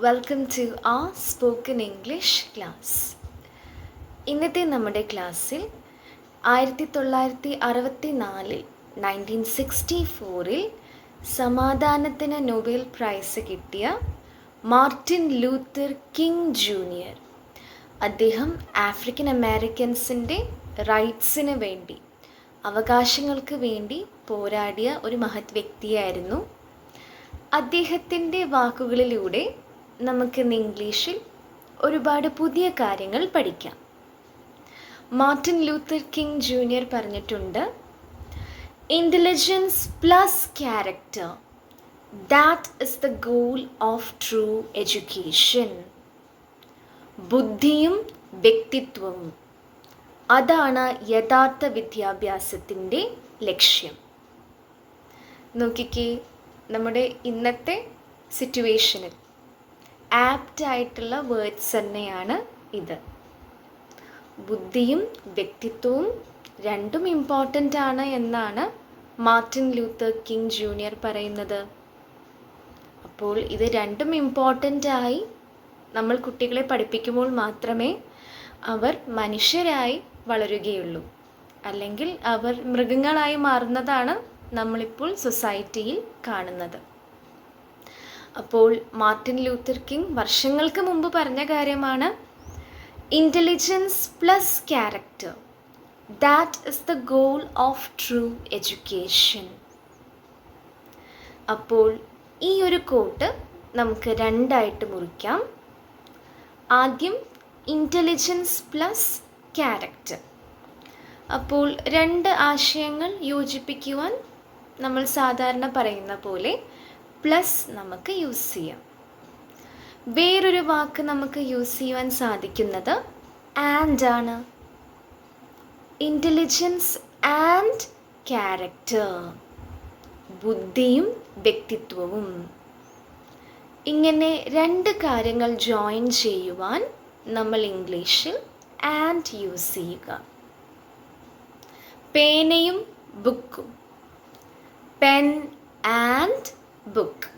Welcome to ആ spoken English class. ഇന്നത്തെ നമ്മുടെ ക്ലാസ്സിൽ 1964 1964 സമാധാനത്തിന് നൊബേൽ പ്രൈസ് കിട്ടിയ മാർട്ടിൻ ലൂത്തർ കിങ് ജൂനിയർ, അദ്ദേഹം ആഫ്രിക്കൻ അമേരിക്കൻസിൻ്റെ റൈറ്റ്സിന് വേണ്ടി, അവകാശങ്ങൾക്ക് വേണ്ടി പോരാടിയ ഒരു മഹത് വ്യക്തിയായിരുന്നു. അദ്ദേഹത്തിൻ്റെ വാക്കുകളിലൂടെ നമുക്കിന്ന് ഇംഗ്ലീഷിൽ ഒരുപാട് പുതിയ കാര്യങ്ങൾ പഠിക്കാം. മാർട്ടിൻ ലൂത്തർ കിങ് ജൂനിയർ പറഞ്ഞിട്ടുണ്ട്, intelligence plus character, that is the goal of true education. ബുദ്ധിയും വ്യക്തിത്വവും, അതാണ് യഥാർത്ഥ വിദ്യാഭ്യാസത്തിൻ്റെ ലക്ഷ്യം. നോക്കിക്കേ, നമ്മുടെ ഇന്നത്തെ സിറ്റുവേഷനിൽ ആപ്റ്റായിട്ടുള്ള വേർഡ്സ് തന്നെയാണ് ഇത്. ബുദ്ധിയും വ്യക്തിത്വവും രണ്ടും ഇമ്പോർട്ടൻ്റ് ആണ് എന്നാണ് മാർട്ടിൻ ലൂത്തർ കിങ് ജൂനിയർ പറയുന്നത്. അപ്പോൾ ഇത് രണ്ടും ഇമ്പോർട്ടൻ്റ് ആയി നമ്മൾ കുട്ടികളെ പഠിപ്പിക്കുമ്പോൾ മാത്രമേ അവർ മനുഷ്യരായി വളരുകയുള്ളൂ. അല്ലെങ്കിൽ അവർ മൃഗങ്ങളായി മാറുന്നതാണ് നമ്മളിപ്പോൾ സൊസൈറ്റിയിൽ കാണുന്നത്. അപ്പോൾ മാർട്ടിൻ ലൂത്തർ കിങ് വർഷങ്ങൾക്ക് മുമ്പ് പറഞ്ഞ കാര്യമാണ്, intelligence plus character, that is the goal of true education. അപ്പോൾ ഈ ഒരു കോട്ട് നമുക്ക് രണ്ടായിട്ട് മുറിക്കാം. ആദ്യം ഇൻ്റലിജൻസ് പ്ലസ് ക്യാരക്ടർ. അപ്പോൾ രണ്ട് ആശയങ്ങൾ യോജിപ്പിക്കുവാൻ നമ്മൾ സാധാരണ പറയുന്ന പോലെ പ്ലസ് നമുക്ക് യൂസ് ചെയ്യാം. വേറൊരു വാക്ക് നമുക്ക് യൂസ് ചെയ്യുവാൻ സാധിക്കുന്നത് ആൻഡ് ആണ്. ഇൻ്റലിജൻസ് ആൻഡ് ക്യാരക്ടർ, ബുദ്ധിയും വ്യക്തിത്വവും. ഇങ്ങനെ രണ്ട് കാര്യങ്ങൾ ജോയിൻ ചെയ്യുവാൻ നമ്മൾ ഇംഗ്ലീഷിൽ ആൻഡ് യൂസ് ചെയ്യുക. പേനയും ബുക്കും, പെൻ ആൻഡ് ബുക്ക്.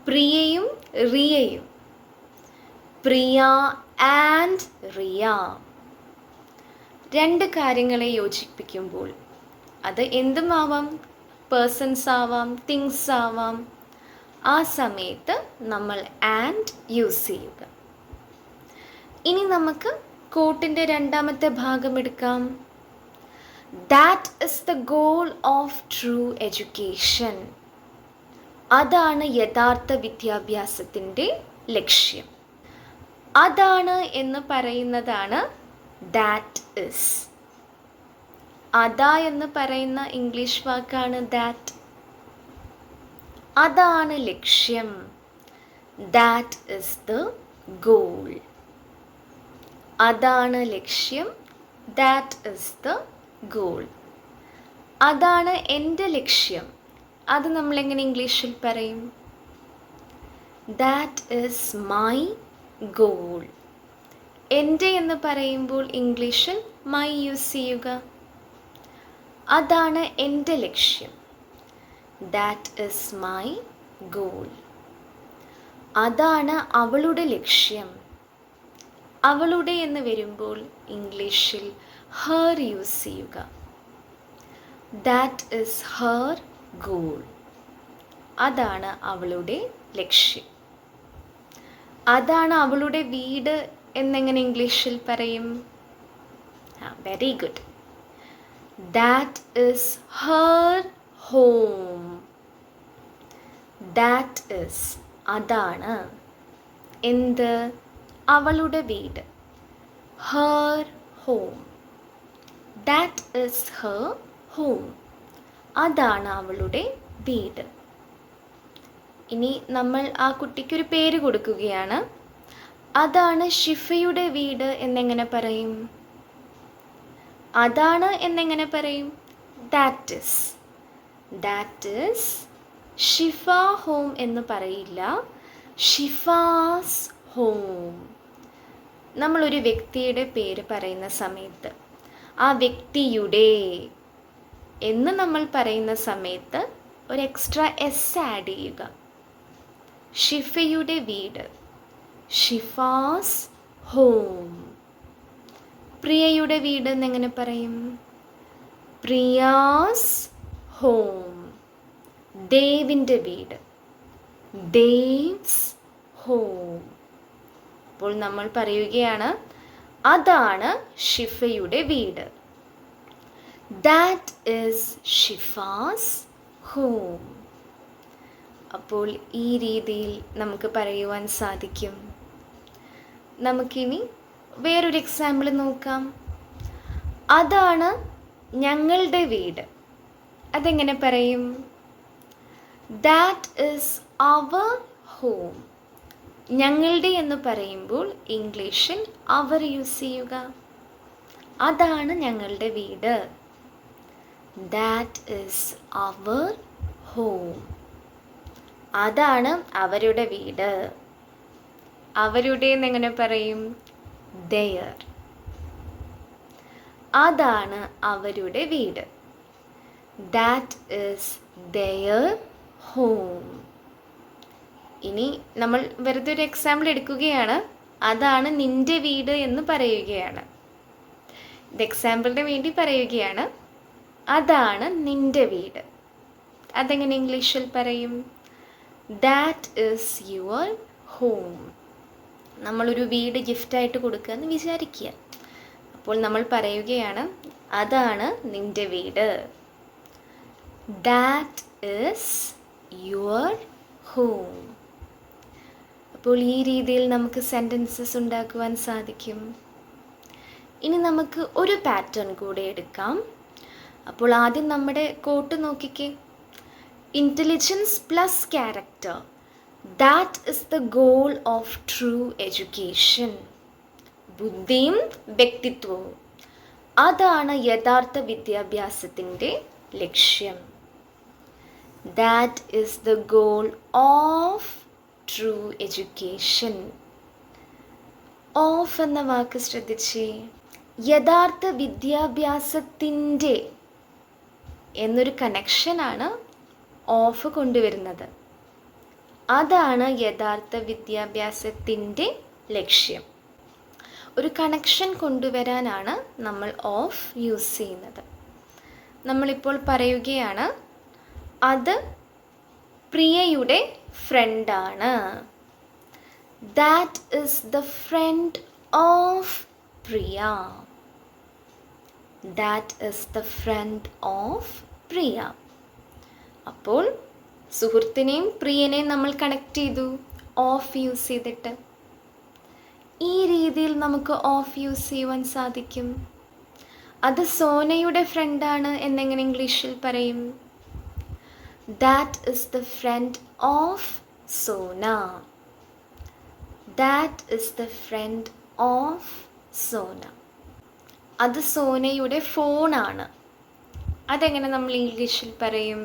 പ്രിയയും റിയയും, പ്രിയ ആൻഡ് റിയ. രണ്ട് കാര്യങ്ങളെ യോജിപ്പിക്കുമ്പോൾ അത് എന്തും ആവാം, പേഴ്സൺസ് ആവാം, തിങ്സ് ആവാം. ആ സമയത്ത് നമ്മൾ ആൻഡ് യൂസ് ചെയ്യുക. ഇനി നമുക്ക് കോട്ടിൻ്റെ രണ്ടാമത്തെ ഭാഗം എടുക്കാം. That is the goal of true education. അതാണ് യഥാർത്ഥ വിദ്യാഭ്യാസത്തിൻ്റെ ലക്ഷ്യം. അതാണ് എന്ന് പറയുന്നതാണ് ദാറ്റ് ഇസ്. അതാ എന്ന് പറയുന്ന ഇംഗ്ലീഷ് വാക്കാണ് ദാറ്റ്. അതാണ് ലക്ഷ്യം. That is the goal. അതാണ് ലക്ഷ്യം. That is the goal. അതാണ് എൻ്റെ ലക്ഷ്യം. അത് നമ്മളെങ്ങനെ ഇംഗ്ലീഷിൽ പറയും? That is my goal. എൻ്റെ എന്ന് പറയുമ്പോൾ ഇംഗ്ലീഷിൽ മൈ യൂസ് ചെയ്യുക. അതാണ് എൻ്റെ ലക്ഷ്യം. That is my goal. അതാണ് അവളുടെ ലക്ഷ്യം. അവളുടെ എന്ന് വരുമ്പോൾ ഇംഗ്ലീഷിൽ ഹർ യൂസ് ചെയ്യുക. That is Har goal. അതാണ് അവളുടെ ലക്ഷ്യം. അതാണ് അവളുടെ വീട് എന്നെങ്ങനെ ഇംഗ്ലീഷിൽ പറയും? Very good. That is Har home. That is, അതാണ് എന്ത്? അവളുടെ വീട്. Har home. That is Har home. അതാണ് അവളുടെ വീട്. ഇനി നമ്മൾ ആ കുട്ടിക്കൊരു പേര് കൊടുക്കുകയാണ്. അതാണ് ഷിഫയുടെ വീട് എന്നെങ്ങനെ പറയും? അതാണ് എന്നെങ്ങനെ പറയും? That is. That is Shifa home എന്ന് പറയില്ല, ഷിഫാസ് ഹോം. നമ്മളൊരു വ്യക്തിയുടെ പേര് പറയുന്ന സമയത്ത് ആ വ്യക്തിയുടെ എന്ന് നമ്മൾ പറയുന്ന സമയത്ത് ഒരു എക്സ്ട്രാ എസ് ആഡ് ചെയ്യുക. ഷിഫയുടെ വീട്. ഷിഫാസ് ഹോം. പ്രിയയുടെ വീട് എന്നെങ്ങനെ പറയും? പ്രിയാസ് ഹോം. ദേവിൻ്റെ വീട്. ദേവ്സ് ഹോം. അപ്പോൾ നമ്മൾ പറയുകയാണ് അതാണ് ഷിഫയുടെ വീട്. That is Shifas home. അപ്പോൾ ഈ രീതിയിൽ നമുക്ക് പറയുവാൻ സാധിക്കും. നമുക്കിനി വേറൊരു എക്സാമ്പിൾ നോക്കാം. അതാണ് ഞങ്ങളുടെ വീട്. അതെങ്ങനെ പറയും? That is our home. ഞങ്ങളുടെ എന്ന് പറയുമ്പോൾ ഇംഗ്ലീഷിൽ അവർ യൂസ് ചെയ്യുക. അതാണ് ഞങ്ങളുടെ വീട്. That is our home. അതാണ് അവരുടെ വീട്. അവരുടെ എന്നെങ്ങനെ പറയും? their. അതാണ് അവരുടെ വീട്. That is their home. ഇനി നമ്മൾ വെറുതെ ഒരു എക്സാമ്പിൾ എടുക്കുകയാണ്. അതാണ് നിൻ്റെ വീട് എന്ന് പറയുകയാണ്. ഇത് എക്സാമ്പിളിന് വേണ്ടി പറയുകയാണ്. അതാണ് നിൻ്റെ വീട്. അതെങ്ങനെ ഇംഗ്ലീഷിൽ പറയും? That is your home. നമ്മളൊരു വീട് ഗിഫ്റ്റായിട്ട് കൊടുക്കുക എന്ന് വിചാരിക്കുക. അപ്പോൾ നമ്മൾ പറയുകയാണ് അതാണ് നിൻ്റെ വീട്. That is your home. അപ്പോൾ ഈ രീതിയിൽ നമുക്ക് സെൻറ്റൻസസ് ഉണ്ടാക്കുവാൻ സാധിക്കും. ഇനി നമുക്ക് ഒരു പാറ്റേൺ കൂടെ എടുക്കാം. അപ്പോൾ ആദ്യം നമ്മുടെ കോട്ട് നോക്കിക്കേ. Intelligence plus character, that is the goal of true education. ബുദ്ധിയും വ്യക്തിത്വവും, അതാണ് യഥാർത്ഥ വിദ്യാഭ്യാസത്തിൻ്റെ ലക്ഷ്യം. That is the goal of true education. Of എന്ന വാക്ക് ശ്രദ്ധിച്ചേ. യഥാർത്ഥ വിദ്യാഭ്യാസത്തിൻ്റെ എന്നൊരു കണക്ഷനാണ് ഓഫ് കൊണ്ടുവരുന്നത്. അതാണ് യഥാർത്ഥ വിദ്യാഭ്യാസത്തിൻ്റെ ലക്ഷ്യം. ഒരു കണക്ഷൻ കൊണ്ടുവരാനാണ് നമ്മൾ ഓഫ് യൂസ് ചെയ്യുന്നത്. നമ്മളിപ്പോൾ പറയുകയാണ് അത് പ്രിയയുടെ ഫ്രണ്ടാണ്. That is the friend of Priya. That is the friend of Priya. അപ്പോൾ സുഹൃത്തിനെയും പ്രിയനെയും നമ്മൾ കണക്ട് ചെയ്തു ഓഫ് യൂസ് ചെയ്തിട്ട്. ഈ രീതിയിൽ നമുക്ക് ഓഫ് യൂസ് ചെയ്യുവാൻ സാധിക്കും. അത് സോനയുടെ ഫ്രണ്ടാണ് എന്നെങ്ങനെ ഇംഗ്ലീഷിൽ പറയും? That is the friend of Sona. That is the friend of Sona. അത് സോനയുടെ ഫോണാണ്. അതെങ്ങനെ നമ്മൾ ഇംഗ്ലീഷിൽ പറയും?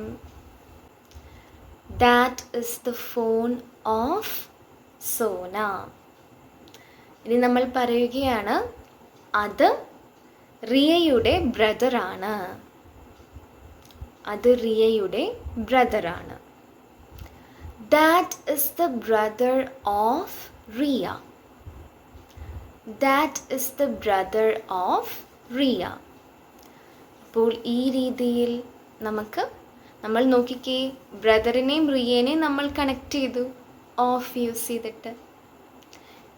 That is the phone of Sona. ഇനി നമ്മൾ പറയുകയാണ് അത് റിയയുടെ ബ്രദറാണ്. അത് റിയയുടെ ബ്രദറാണ്. That is the brother of Riya. That is the brother of Riya. അപ്പോൾ ഈ രീതിയിൽ നമ്മൾ നോക്കിക്കേ, ബ്രദറിനെയും റിയനെയും നമ്മൾ കണക്ട് ചെയ്തു ഓഫ് യൂസ് ചെയ്തിട്ട്.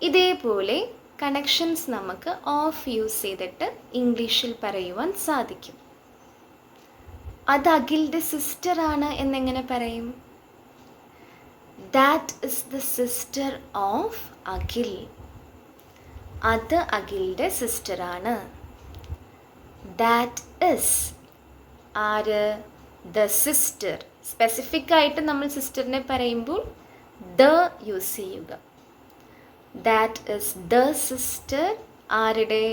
ഇതേപോലെ കണക്ഷൻസ് നമുക്ക് ഓഫ് യൂസ് ചെയ്തിട്ട് ഇംഗ്ലീഷിൽ പറയുവാൻ സാധിക്കും. അത് അഖിലിൻ്റെ സിസ്റ്ററാണ് എന്നെങ്ങനെ പറയും? That is the sister of Akhil. അത് അഖിലിൻ്റെ സിസ്റ്ററാണ്. ദാറ്റ് ഇസ് ആര്? The sister. സ്പെസിഫിക് ആയിട്ട് നമ്മൾ സിസ്റ്ററിനെ പറയുമ്പോൾ ദ യൂസ് ചെയ്യുക. ദാറ്റ് ഇസ് ദ സിസ്റ്റർ ആരുടെ?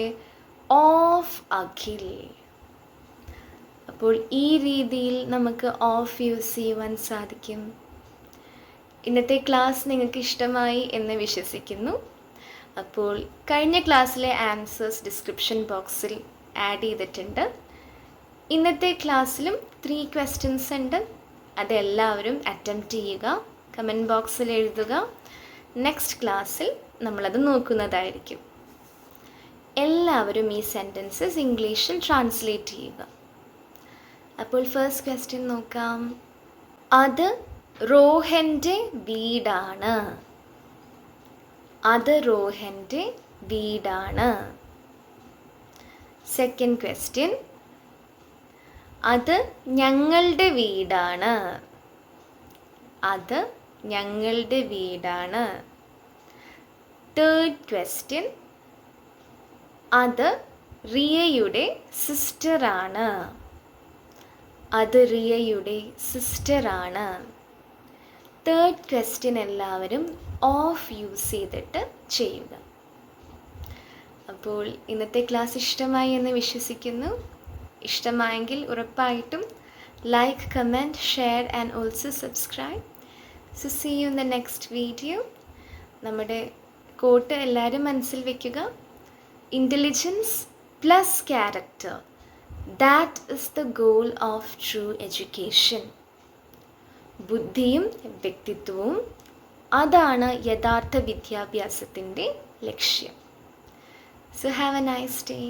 ഓഫ് അഖിൽ. അപ്പോൾ ഈ രീതിയിൽ നമുക്ക് ഓഫ് യൂസ് ചെയ്യുവാൻ സാധിക്കും. ഇന്നത്തെ ക്ലാസ് നിങ്ങൾക്ക് ഇഷ്ടമായി എന്ന് വിശ്വസിക്കുന്നു. അപ്പോൾ കഴിഞ്ഞ ക്ലാസ്സിലെ ആൻസേഴ്സ് ഡിസ്ക്രിപ്ഷൻ ബോക്സിൽ ആഡ് ചെയ്തിട്ടുണ്ട്. ഇന്നത്തെ ക്ലാസ്സിലും 3 ക്വസ്റ്റ്യൻസ് ഉണ്ട്. അതെല്ലാവരും അറ്റംപ്റ്റ് ചെയ്യുക. കമൻറ്റ് ബോക്സിൽ എഴുതുക. നെക്സ്റ്റ് ക്ലാസ്സിൽ നമ്മളത് നോക്കുന്നതായിരിക്കും. എല്ലാവരും ഈ സെൻറ്റൻസസ് ഇംഗ്ലീഷിൽ ട്രാൻസ്ലേറ്റ് ചെയ്യുക. അപ്പോൾ ഫസ്റ്റ് ക്വസ്റ്റ്യൻ നോക്കാം. അത് റോഹൻ്റെ വീടാണ്. അത് റോഹൻ്റെ വീടാണ്. സെക്കൻഡ് ക്വസ്റ്റ്യൻ, അത് ഞങ്ങളുടെ വീടാണ്. അത് ഞങ്ങളുടെ വീടാണ്. തേർഡ് ക്വസ്റ്റ്യൻ, അത് റിയയുടെ സിസ്റ്ററാണ്. അത് റിയയുടെ സിസ്റ്ററാണ്. തേർഡ് ക്വസ്റ്റ്യൻ എല്ലാവരും ഓഫ് യൂസ് ചെയ്തിട്ട് ചെയ്യുക. അപ്പോൾ ഇന്നത്തെ ക്ലാസ് ഇഷ്ടമായി എന്ന് വിശ്വസിക്കുന്നു. ഇഷ്ടമായെങ്കിൽ ഉറപ്പായിട്ടും like, comment, share and also subscribe. So see you in the next video. നമ്മുടെ കോട്ട് എല്ലാവരും മനസ്സിൽ വയ്ക്കുക. Intelligence plus character, that is the goal of true education. ബുദ്ധിയും വ്യക്തിത്വവും, അതാണ് യഥാർത്ഥ വിദ്യാഭ്യാസത്തിൻ്റെ ലക്ഷ്യം. So have a nice day.